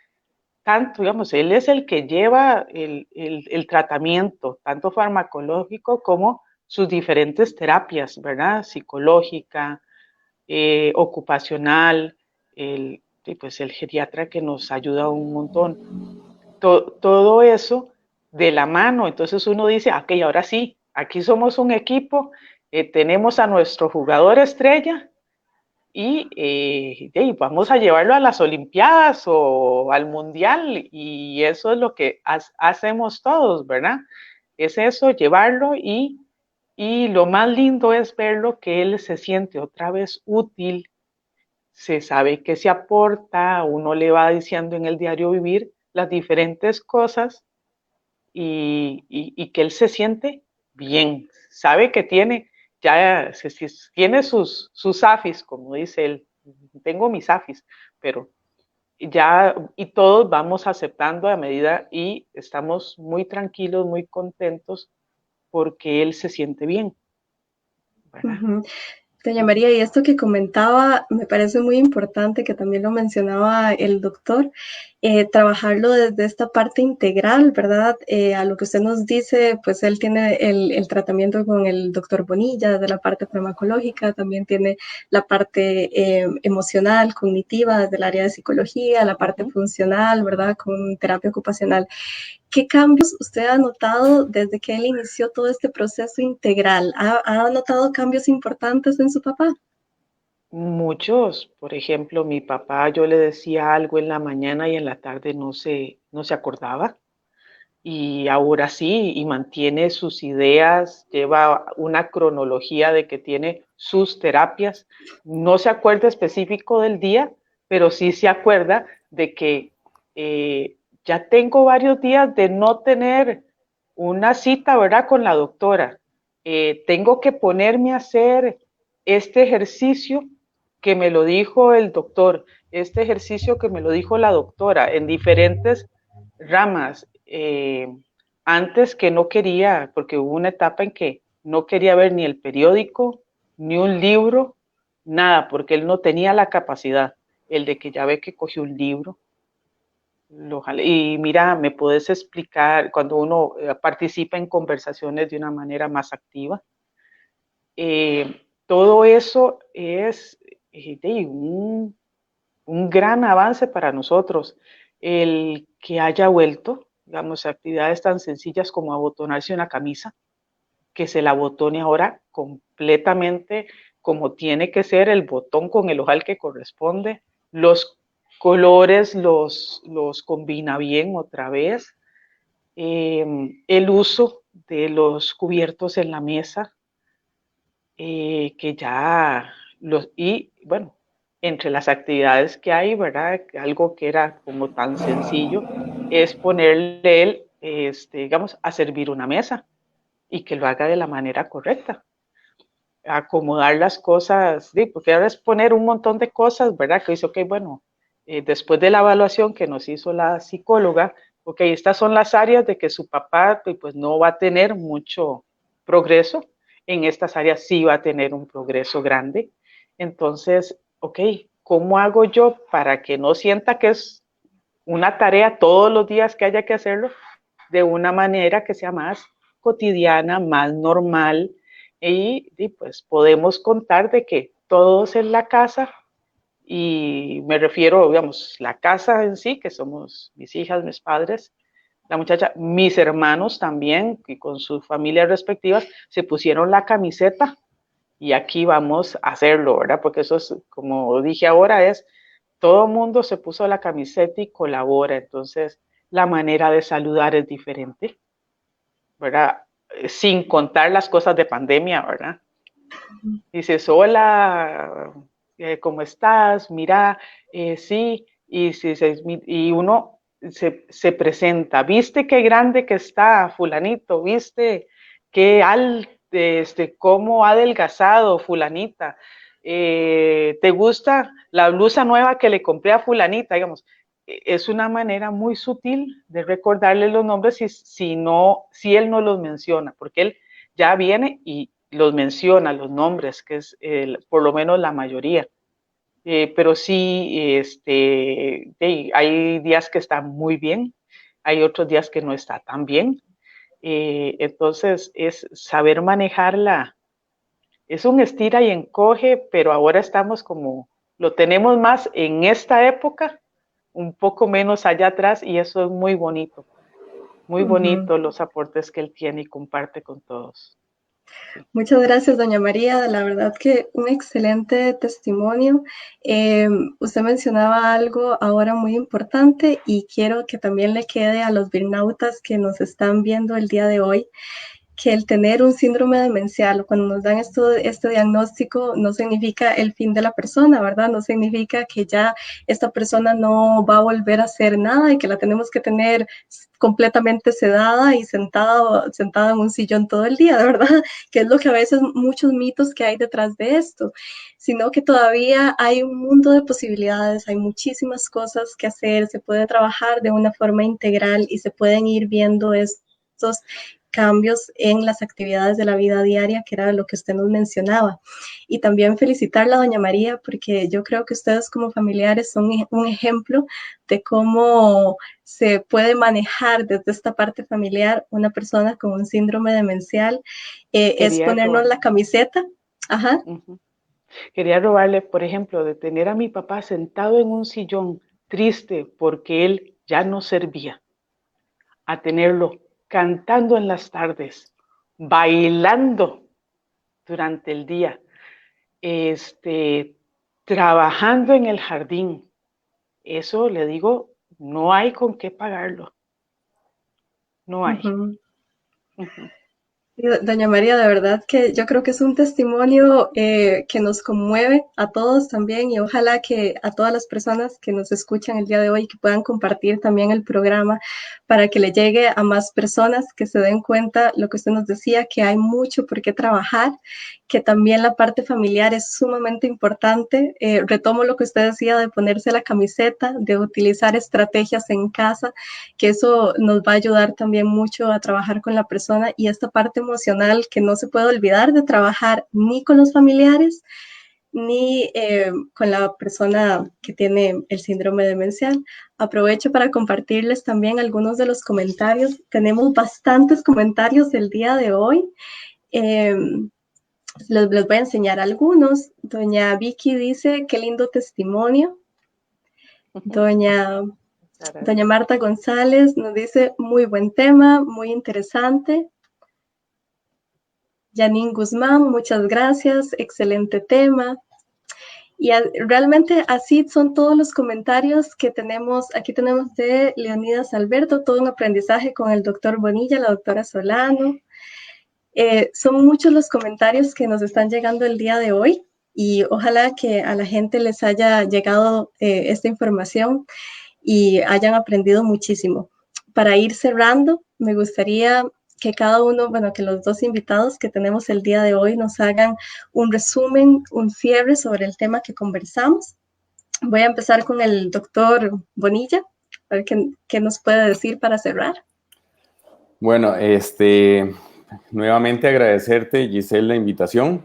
tanto, digamos, él es el que lleva el tratamiento, tanto farmacológico como sus diferentes terapias, ¿verdad? Psicológica, ocupacional, y pues el geriatra que nos ayuda un montón. Todo eso de la mano, entonces uno dice, ok, ahora sí, aquí somos un equipo, tenemos a nuestro jugador estrella, y vamos a llevarlo a las Olimpiadas o al Mundial, y eso es lo que hacemos todos, ¿verdad? Es eso, llevarlo, y lo más lindo es verlo que él se siente otra vez útil, se sabe que se aporta, uno le va diciendo en el diario vivir las diferentes cosas, y que él se siente bien, sabe que tiene, ya tiene sus afis, como dice él, tengo mis afis, pero ya, y todos vamos aceptando a medida, y estamos muy tranquilos, muy contentos, porque él se siente bien, ¿verdad? Ujú. Doña María, y esto que comentaba me parece muy importante, que también lo mencionaba el doctor, trabajarlo desde esta parte integral, ¿verdad? A lo que usted nos dice, pues él tiene el tratamiento con el doctor Bonilla, desde la parte farmacológica, también tiene la parte emocional, cognitiva, desde el área de psicología, la parte funcional, ¿verdad? Con terapia ocupacional. ¿Qué cambios usted ha notado desde que él inició todo este proceso integral? ¿Ha notado cambios importantes en su papá? Muchos, por ejemplo, mi papá, yo le decía algo en la mañana y en la tarde no se acordaba. Y ahora sí, y mantiene sus ideas, lleva una cronología de que tiene sus terapias. No se acuerda específico del día, pero sí se acuerda de que ya tengo varios días de no tener una cita, ¿verdad?, con la doctora. Tengo que ponerme a hacer este ejercicio que me lo dijo el doctor, este ejercicio que me lo dijo la doctora, en diferentes ramas. Antes que no quería, porque hubo una etapa en que no quería ver ni el periódico, ni un libro, nada, porque él no tenía la capacidad. El de que ya ve que cogió un libro, y mira, me puedes explicar cuando uno participa en conversaciones de una manera más activa. Todo eso es un gran avance para nosotros. El que haya vuelto, digamos, actividades tan sencillas como abotonarse una camisa, que se la botone ahora completamente como tiene que ser, el botón con el ojal que corresponde, los colores los combina bien otra vez, el uso de los cubiertos en la mesa, que ya y bueno, entre las actividades que hay, ¿verdad? Algo que era como tan sencillo es ponerle él, digamos, a servir una mesa, y que lo haga de la manera correcta. Acomodar las cosas, ¿sí? Porque ahora es poner un montón de cosas, ¿verdad? Que dice, ok, bueno, después de la evaluación que nos hizo la psicóloga, ok, estas son las áreas de que su papá pues no va a tener mucho progreso, en estas áreas sí va a tener un progreso grande. Entonces, ok, ¿cómo hago yo para que no sienta que es una tarea todos los días que haya que hacerlo, de una manera que sea más cotidiana, más normal, y pues podemos contar de que todos en la casa, y me refiero, digamos, la casa en sí, que somos mis hijas, mis padres, la muchacha, mis hermanos también, que con sus familias respectivas se pusieron la camiseta, y aquí vamos a hacerlo, ¿verdad? Porque eso es, como dije ahora, es todo el mundo se puso la camiseta y colabora. Entonces la manera de saludar es diferente, ¿verdad? Sin contar las cosas de pandemia, ¿verdad? Dices, hola, ¿cómo estás? Mira, sí, y uno se presenta, ¿viste qué grande que está fulanito? ¿Viste qué cómo ha adelgazado fulanita? ¿Te gusta la blusa nueva que le compré a fulanita? Digamos, es una manera muy sutil de recordarle los nombres si él no los menciona, porque él ya viene y los menciona, los nombres, que es por lo menos la mayoría. Pero sí, hay días que están muy bien, hay otros días que no está tan bien. Entonces, es saber manejarla. Es un estira y encoge, pero ahora estamos como, lo tenemos más en esta época, un poco menos allá atrás, y eso es muy bonito los aportes que él tiene y comparte con todos. Sí. Muchas gracias, doña María. La verdad que un excelente testimonio. Usted mencionaba algo ahora muy importante y quiero que también le quede a los birnautas que nos están viendo el día de hoy, que el tener un síndrome demencial, cuando nos dan este diagnóstico, no significa el fin de la persona, ¿verdad? No significa que ya esta persona no va a volver a hacer nada y que la tenemos que tener completamente sedada y sentada en un sillón todo el día, de verdad, que es lo que a veces muchos mitos que hay detrás de esto, sino que todavía hay un mundo de posibilidades, hay muchísimas cosas que hacer, se puede trabajar de una forma integral y se pueden ir viendo estos cambios en las actividades de la vida diaria, que era lo que usted nos mencionaba. Y también felicitarla, doña María, porque yo creo que ustedes como familiares son un ejemplo de cómo se puede manejar desde esta parte familiar una persona con un síndrome demencial. Es ponernos la camiseta. Ajá. Quería robarle, por ejemplo, de tener a mi papá sentado en un sillón triste porque él ya no servía, a tenerlo cantando en las tardes, bailando durante el día, trabajando en el jardín. Eso le digo, no hay con qué pagarlo. No hay. Doña María, de verdad que yo creo que es un testimonio que nos conmueve a todos también y ojalá que a todas las personas que nos escuchan el día de hoy que puedan compartir también el programa para que le llegue a más personas, que se den cuenta lo que usted nos decía, que hay mucho por qué trabajar, que también la parte familiar es sumamente importante. Retomo lo que usted decía de ponerse la camiseta, de utilizar estrategias en casa, que eso nos va a ayudar también mucho a trabajar con la persona y esta parte emocional que no se puede olvidar de trabajar ni con los familiares ni con la persona que tiene el síndrome demencial. Aprovecho para compartirles también algunos de los comentarios. Tenemos bastantes comentarios del día de hoy. Les voy a enseñar algunos. Doña Vicky dice, qué lindo testimonio. Doña Marta González nos dice, muy buen tema, muy interesante. Janine Guzmán, muchas gracias, excelente tema. Y realmente así son todos los comentarios que tenemos. Aquí tenemos de Leonidas Alberto, todo un aprendizaje con el doctor Bonilla, la doctora Solano. Son muchos los comentarios que nos están llegando el día de hoy y ojalá que a la gente les haya llegado esta información y hayan aprendido muchísimo. Para ir cerrando, me gustaría que cada uno, bueno, que los dos invitados que tenemos el día de hoy nos hagan un resumen, un cierre sobre el tema que conversamos. Voy a empezar con el doctor Bonilla, a ver qué nos puede decir para cerrar. Bueno, nuevamente agradecerte, Giselle, la invitación.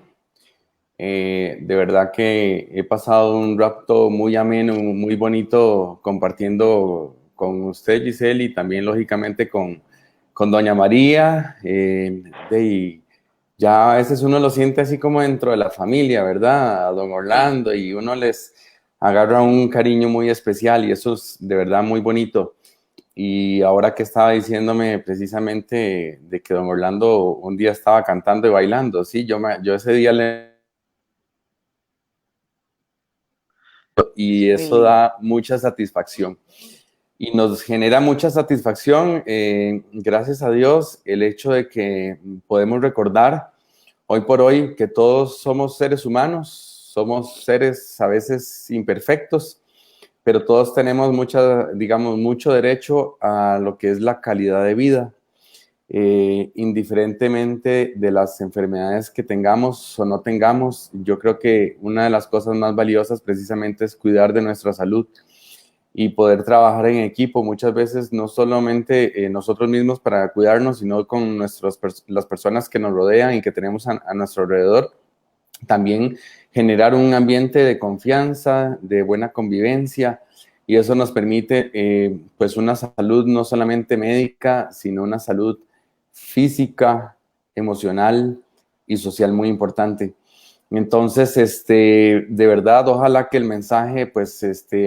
De verdad que he pasado un rato muy ameno, muy bonito compartiendo con usted, Giselle, y también lógicamente con doña María. Y ya a veces uno lo siente así como dentro de la familia, ¿verdad? A don Orlando, y uno les agarra un cariño muy especial y eso es de verdad muy bonito. Y ahora que estaba diciéndome precisamente de que don Orlando un día estaba cantando y bailando, sí, yo ese día y eso da mucha satisfacción. Y nos genera mucha satisfacción, gracias a Dios, el hecho de que podemos recordar hoy por hoy que todos somos seres humanos, somos seres a veces imperfectos, pero todos tenemos mucho derecho a lo que es la calidad de vida, indiferentemente de las enfermedades que tengamos o no tengamos. Yo creo que una de las cosas más valiosas precisamente es cuidar de nuestra salud. y poder trabajar en equipo, muchas veces no solamente nosotros mismos para cuidarnos, sino con las personas que nos rodean y que tenemos a nuestro alrededor. También generar un ambiente de confianza, de buena convivencia, y eso nos permite pues una salud no solamente médica, sino una salud física, emocional y social muy importante. Entonces, de verdad, ojalá que el mensaje pues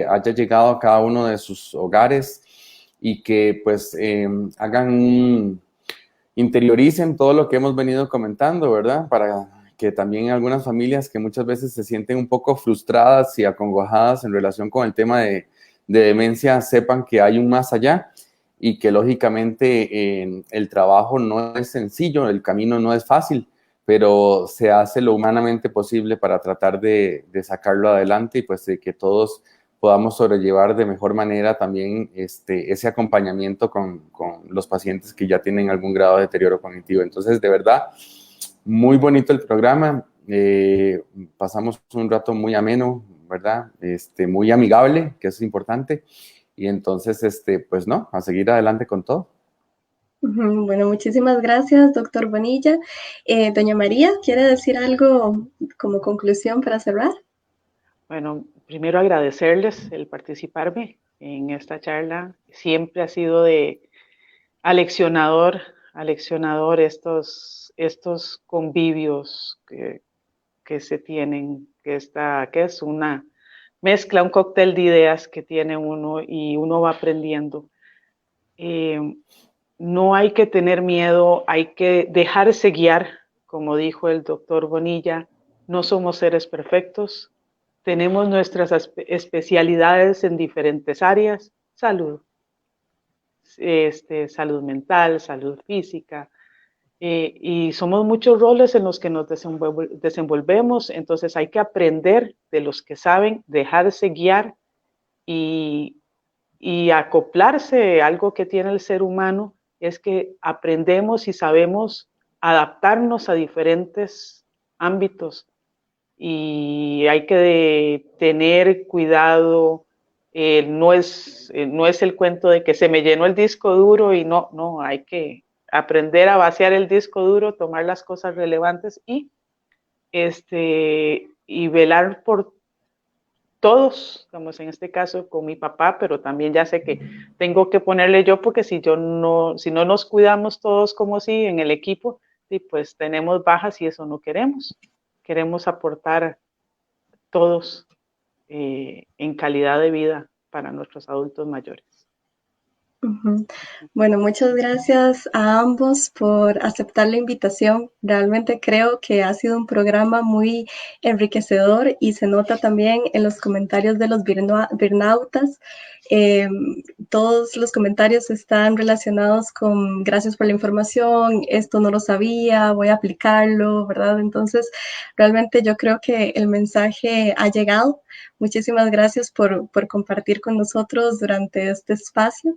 haya llegado a cada uno de sus hogares y que pues interioricen todo lo que hemos venido comentando, ¿verdad? Para que también algunas familias que muchas veces se sienten un poco frustradas y acongojadas en relación con el tema de demencia sepan que hay un más allá y que lógicamente el trabajo no es sencillo, el camino no es fácil, pero se hace lo humanamente posible para tratar de sacarlo adelante y pues de que todos podamos sobrellevar de mejor manera también ese acompañamiento con los pacientes que ya tienen algún grado de deterioro cognitivo. Entonces, de verdad, muy bonito el programa. Pasamos un rato muy ameno, ¿verdad? Muy amigable, que es importante. Y entonces, pues no, a seguir adelante con todo. Bueno, muchísimas gracias, doctor Bonilla. Doña María, ¿quiere decir algo como conclusión para cerrar? Bueno, primero agradecerles el participarme en esta charla. Siempre ha sido de aleccionador estos convivios que se tienen, que es una mezcla, un cóctel de ideas que tiene uno y uno va aprendiendo. No hay que tener miedo, hay que dejarse guiar, como dijo el doctor Bonilla, no somos seres perfectos, tenemos nuestras especialidades en diferentes áreas, salud, salud mental, salud física, y somos muchos roles en los que nos desenvolvemos, entonces hay que aprender de los que saben, dejarse guiar y acoplarse. Algo que tiene el ser humano es que aprendemos y sabemos adaptarnos a diferentes ámbitos y hay que tener cuidado. No es el cuento de que se me llenó el disco duro y no, hay que aprender a vaciar el disco duro, tomar las cosas relevantes y velar por todos, como en este caso con mi papá, pero también ya sé que tengo que ponerle yo, porque si no nos cuidamos todos como sí en el equipo, pues tenemos bajas y eso no queremos. Queremos aportar todos en calidad de vida para nuestros adultos mayores. Bueno, muchas gracias a ambos por aceptar la invitación. Realmente creo que ha sido un programa muy enriquecedor y se nota también en los comentarios de los Birnautas. Todos los comentarios están relacionados con gracias por la información, esto no lo sabía, voy a aplicarlo, ¿verdad? Entonces, realmente yo creo que el mensaje ha llegado. Muchísimas gracias por compartir con nosotros durante este espacio.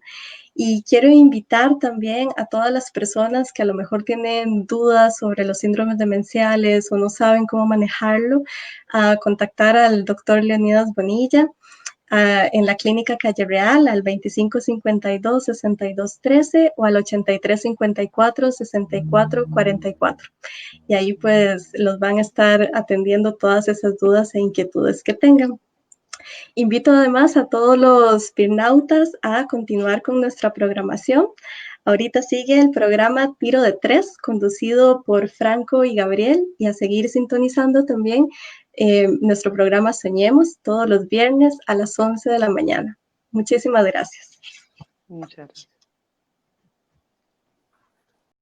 Y quiero invitar también a todas las personas que a lo mejor tienen dudas sobre los síndromes demenciales o no saben cómo manejarlo, a contactar al doctor Leonidas Bonilla en la clínica Calle Real al 2552-6213 o al 8354-6444. Y ahí pues los van a estar atendiendo todas esas dudas e inquietudes que tengan. Invito además a todos los Birnautas a continuar con nuestra programación. Ahorita sigue el programa Tiro de Tres, conducido por Franco y Gabriel, y a seguir sintonizando también nuestro programa Soñemos todos los viernes a las 11 de la mañana. Muchísimas gracias. Muchas gracias.